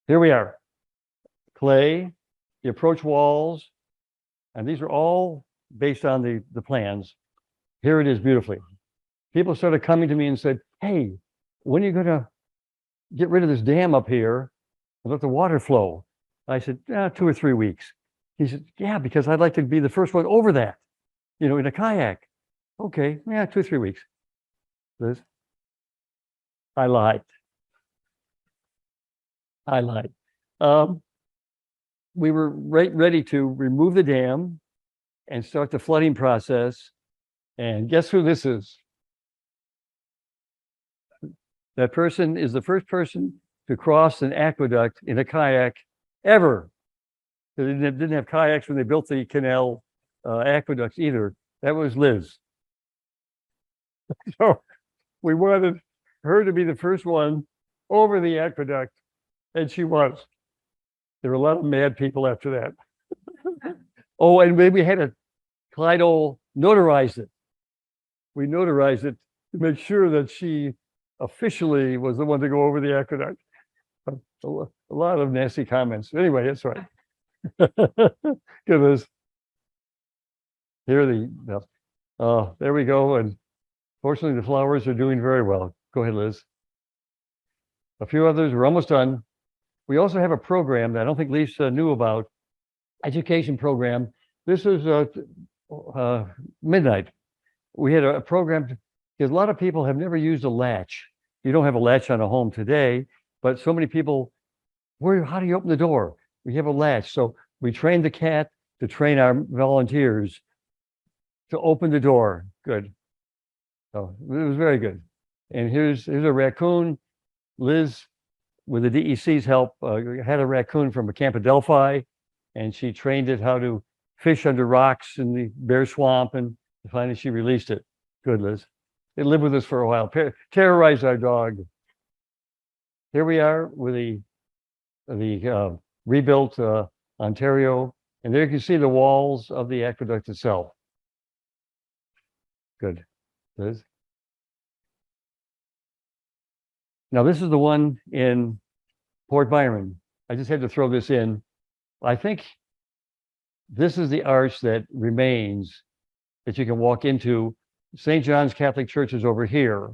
Here we are. Clay, the approach walls, and these are all based on the plans. Here it is beautifully. People started coming to me and said, hey, when are you going to get rid of this dam up here and let the water flow? I said, 2 or 3 weeks. He said, yeah, because I'd like to be the first one over that, in a kayak. Okay, 2 or 3 weeks. Liz? I lied. We were ready to remove the dam and start the flooding process. And guess who this is? That person is the first person to cross an aqueduct in a kayak ever. They didn't have kayaks when they built the canal aqueducts either. That was Liz. So we wanted her to be the first one over the aqueduct, and she was. There were a lot of mad people after that. Oh, and we had a Clydoh notarize it. We notarized it to make sure that she officially was the one to go over the aqueduct. A lot of nasty comments. Anyway, that's right. Goodness. Here there we go. And fortunately, the flowers are doing very well. Go ahead, Liz. A few others. We're almost done. We also have a program that I don't think Lisa knew about, education program. This is midnight. We had a program because a lot of people have never used a latch. you don't have a latch on a home today, but so many people, how do you open the door? We have a latch. So we trained the cat to train our volunteers to open the door. Good. So it was very good. And here's a raccoon. Liz, with the DEC's help, had a raccoon from a Camp Adelphi, and she trained it how to fish under rocks in the bare swamp, and finally she released it. Good, Liz. It lived with us for a while, terrorized our dog. Here we are with the rebuilt Ontario, and there you can see the walls of the aqueduct itself. Good, Liz. Now this is the one in Port Byron. I just had to throw this in. I think this is the arch that remains that you can walk into. St. John's Catholic Church is over here.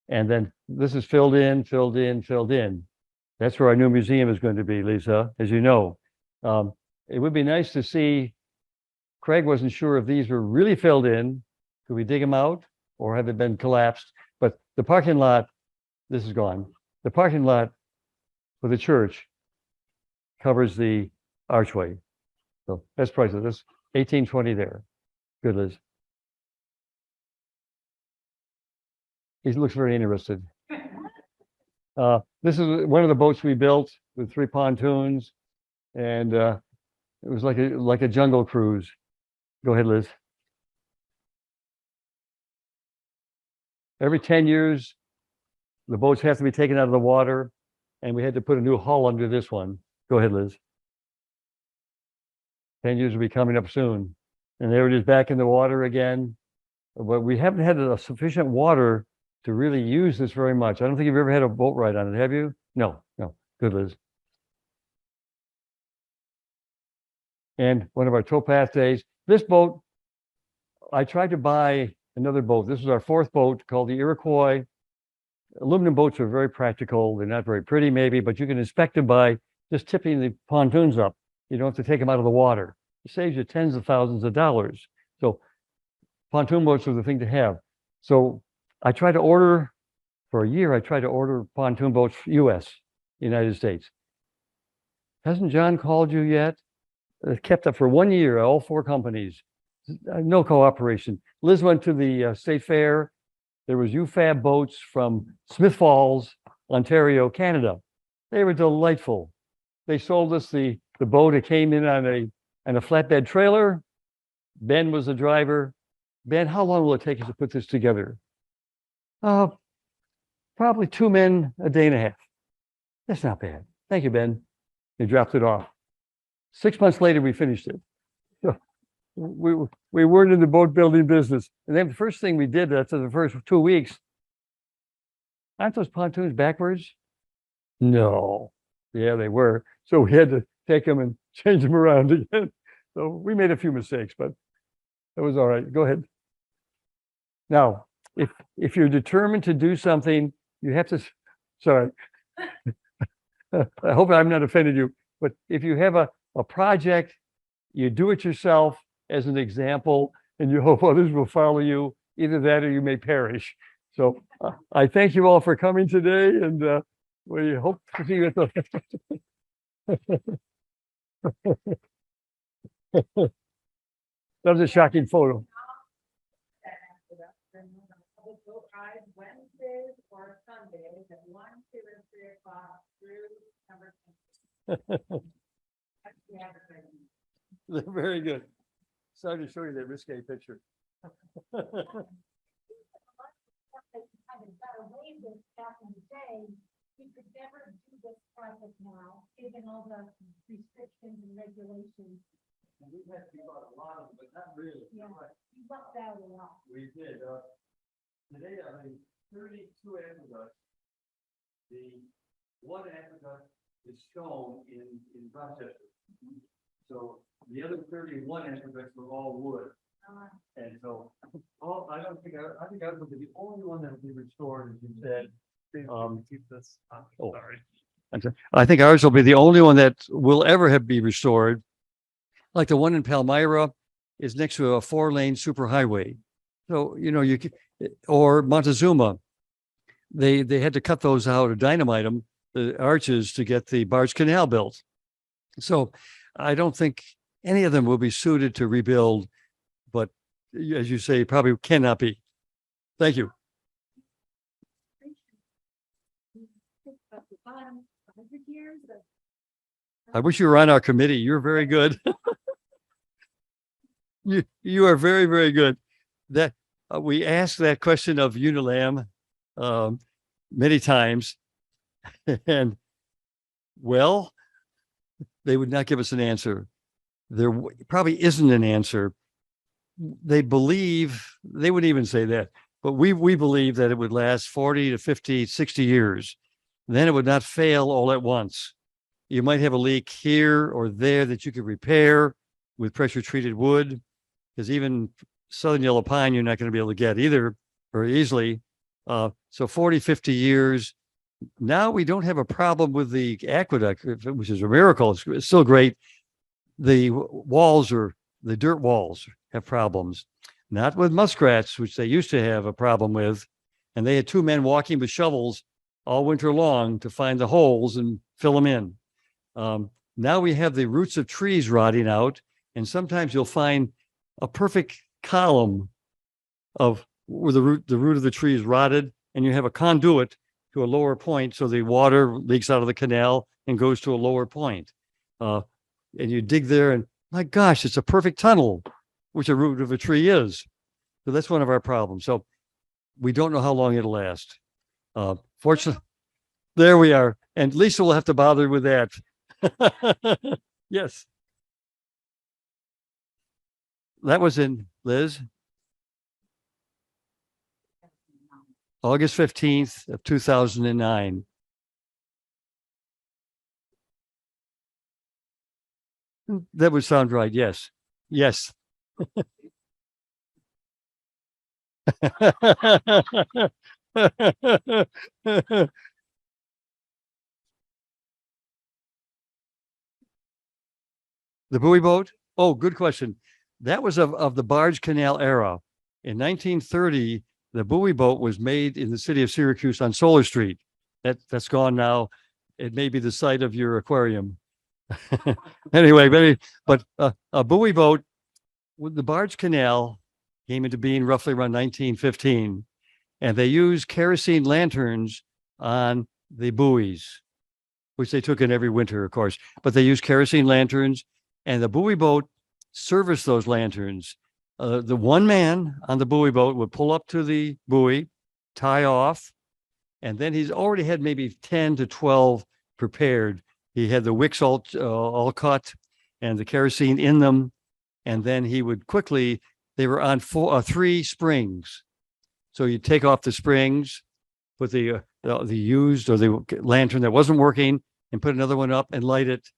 And then this is filled in, filled in, filled in. That's where our new museum is going to be, Lisa, as you know. It would be nice to see, Craig wasn't sure if these were really filled in. Could we dig them out or have they been collapsed? But the parking lot, this is gone. The parking lot for the church covers the archway. So that's priceless. 1820 there. Good, Liz. He looks very interested. This is one of the boats we built with 3 pontoons, and it was like a jungle cruise. Go ahead, Liz. Every 10 years, the boats have to be taken out of the water, and we had to put a new hull under this one. Go ahead, Liz. 10 years will be coming up soon. And there it is back in the water again. But we haven't had sufficient water to really use this very much. I don't think you've ever had a boat ride on it, have you? No, no. Good, Liz. And one of our towpath days. This boat, I tried to buy another boat. This is our 4th boat called the Iroquois. Aluminum boats are very practical. They're not very pretty maybe, but you can inspect them by just tipping the pontoons up. You don't have to take them out of the water. It saves you tens of thousands of dollars. So pontoon boats are the thing to have. So I tried to order, for a year, I tried to order pontoon boats, US, United States. Hasn't John called you yet? It kept up for 1 year, all 4 companies. No cooperation. Liz went to the state fair. There was UFAB boats from Smith Falls, Ontario, Canada. They were delightful. They sold us the boat. It came in on a flatbed trailer. Ben was the driver. Ben, how long will it take us to put this together? Probably 2 men, a day and a half. That's not bad. Thank you, Ben. They dropped it off. 6 months later, we finished it. So we weren't in the boat building business. And then the first thing we did after the first 2 weeks, aren't those pontoons backwards? No. Yeah, they were. So we had to take them and change them around again. So we made a few mistakes, but it was all right. Go ahead. Now, if you're determined to do something, you have to, sorry. I hope I'm not offended you, but if you have a project, you do it yourself as an example, and you hope others will follow you. Either that or you may perish. So I thank you all for coming today, and we hope to see you at the that was a shocking photo. Wednesdays or Sundays at 1, 2, and 3 o'clock through September 10th. Very good. Sorry to show you that risque picture. Back in the day, you could never do this project now, given all the restrictions and regulations. And we've had to give out a lot of them, but not really. Yeah, you lucked out a lot. We did. Today, I mean, 32 aqueducts. The one aqueduct is shown in Rochester. So the other 31 aqueducts were all wood. And so, I think ours will be the only one that will be restored, as you said. Keep this. Oh. Sorry. I think ours will be the only one that will ever be restored. Like the one in Palmyra is next to a 4-lane superhighway. So, you know, you can, or Montezuma. they had to cut those out or dynamite them, the arches, to get the Barge Canal built. So I don't think any of them will be suited to rebuild, but as you say, probably cannot be. Thank you. I wish you were on our committee. You're very good. You are very, very good. That we asked that question of Unilam many times, and well, they would not give us an answer. There probably isn't an answer. They believe, they wouldn't even say that, but we believe that it would last 40 to 50, 60 years. Then it would not fail all at once. You might have a leak here or there that you could repair with pressure treated wood, because even southern yellow pine, you're not going to be able to get either very easily. So 40, 50 years. Now we don't have a problem with the aqueduct, which is a miracle. It's still great. The walls, or the dirt walls, have problems. Not with muskrats, which they used to have a problem with. And they had two men walking with shovels all winter long to find the holes and fill them in. Now we have the roots of trees rotting out, and sometimes you'll find a perfect column of where the root of the tree is rotted, and you have a conduit to a lower point, so the water leaks out of the canal and goes to a lower point. And you dig there, and my gosh, it's a perfect tunnel, which a root of a tree is. So that's one of our problems. So we don't know how long it'll last. Fortunately, there we are. And Lisa will have to bother with that. Yes. That was in, Liz, August 15th of 2009. That would sound right. Yes. Yes. The buoy boat? Oh, good question. That was of the Barge Canal era. In 1930, the buoy boat was made in the city of Syracuse on Solar Street. That's gone now. It may be the site of your aquarium. Anyway, but a buoy boat with the Barge Canal came into being roughly around 1915, and they used kerosene lanterns on the buoys, which they took in every winter, of course. But they used kerosene lanterns, and the buoy boat serviced those lanterns. The one man on the buoy boat would pull up to the buoy, tie off, and then he's already had maybe 10 to 12 prepared. He had the wicks all cut and the kerosene in them. And then he would quickly, they were on 3 springs. So you take off the springs, put the used or the lantern that wasn't working, and put another one up and light it,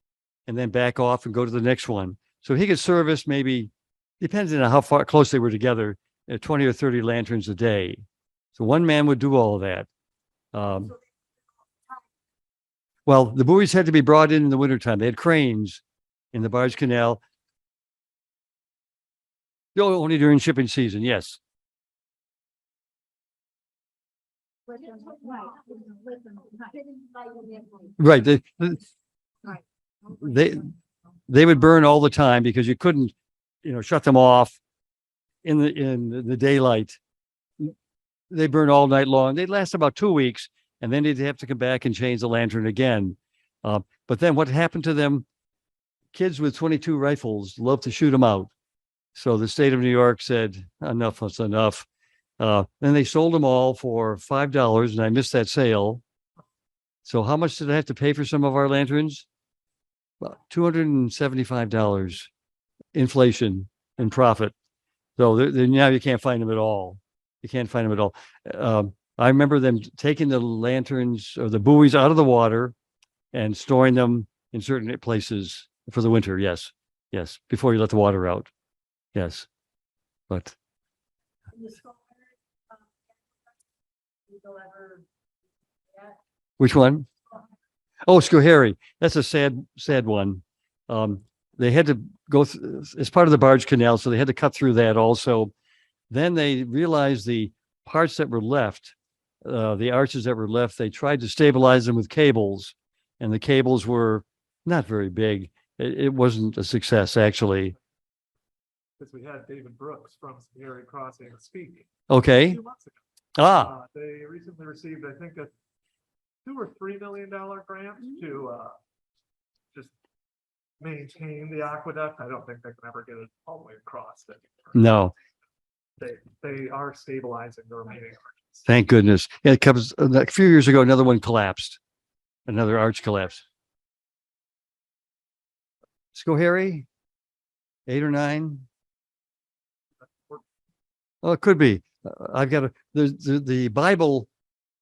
and then back off and go to the next one. So he could service, maybe, depending on how far close they were together, 20 or 30 lanterns a day. So one man would do all of that. Well, the buoys had to be brought in the wintertime. They had cranes in the Barge Canal. Only during shipping season, yes. Right. They would burn all the time because you couldn't, shut them off in the daylight. They burn all night long. They'd last about 2 weeks, and then they'd have to come back and change the lantern again. But then what happened to them? Kids with 22 rifles love to shoot them out. So the state of New York said, enough is enough. Then they sold them all for $5, and I missed that sale. So how much did I have to pay for some of our lanterns? About $275 inflation and profit. So now you can't find them at all. You can't find them at all. I remember them taking the lanterns or the buoys out of the water and storing them in certain places for the winter. Yes. Yes. Before you let the water out. Yes. But which one? Oh, Schoharie. That's a sad one. They had to go as part of the Barge Canal, so they had to cut through that also. Then they realized the parts that were left, the arches that were left, they tried to stabilize them with cables, and the cables were not very big. It wasn't a success, actually. Because we had David Brooks from Erie Crossing speak a Okay. few months ago. They recently received, I think, a $2 or $3 million grant to just maintain the aqueduct. I don't think they can ever get it all the way across it. No, They are stabilizing the remaining arches. thank goodness. Yeah, it comes a few years ago, another one collapsed. Another arch collapsed. Let's go, Harry. 8 or 9. Oh, it could be. I've got the Bible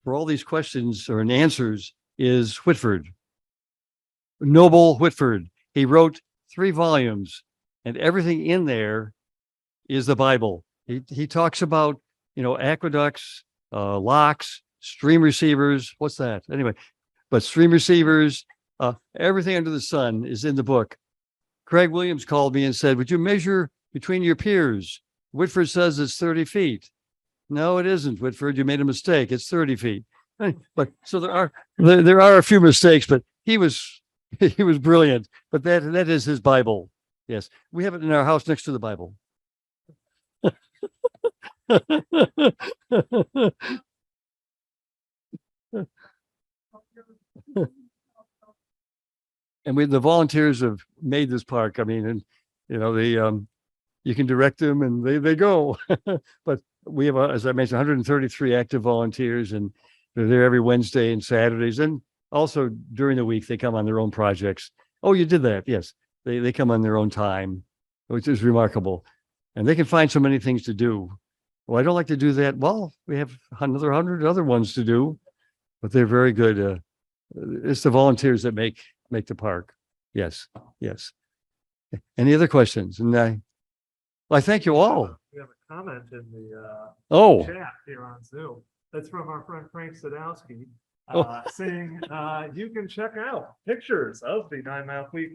for all these questions or answers is Whitford. Noble Whitford. He wrote 3 volumes, and everything in there is the Bible. He talks about, aqueducts, locks, stream receivers. What's that? Anyway, but stream receivers, everything under the sun is in the book. Craig Williams called me and said, would you measure between your piers? Whitford says it's 30 feet. No, it isn't, Whitford. You made a mistake. It's 30 feet. But so there are a few mistakes, but he was brilliant. But that is his Bible. Yes. We have it in our house next to the Bible. And the volunteers have made this park. I mean, and you can direct them and they go. But we have, as I mentioned, 133 active volunteers, and they're there every Wednesday and Saturdays. And also during the week, they come on their own projects. Oh, you did that. Yes. They come on their own time, which is remarkable. And they can find so many things to do. Well, I don't like to do that. Well, we have another 100 other ones to do, but they're very good. It's the volunteers that make the park. Yes. Yes. Any other questions? And I thank you all. We have a comment in the chat here on Zoom. That's from our friend Frank Sadowski, saying you can check out pictures of the 9 Mile Creek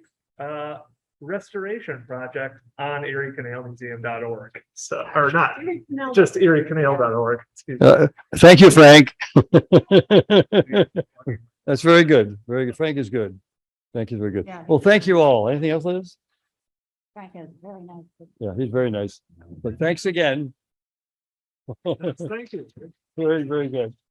restoration project on eriecanalmuseum.org. So, or not, just eriecanal.org. Thank you, Frank. That's very good. Very good. Frank is good. Thank you. Very good. Yeah. Well, thank you all. Anything else, Liz? Frank is very nice. Yeah, he's very nice. But thanks again. Thank you. Very, very good.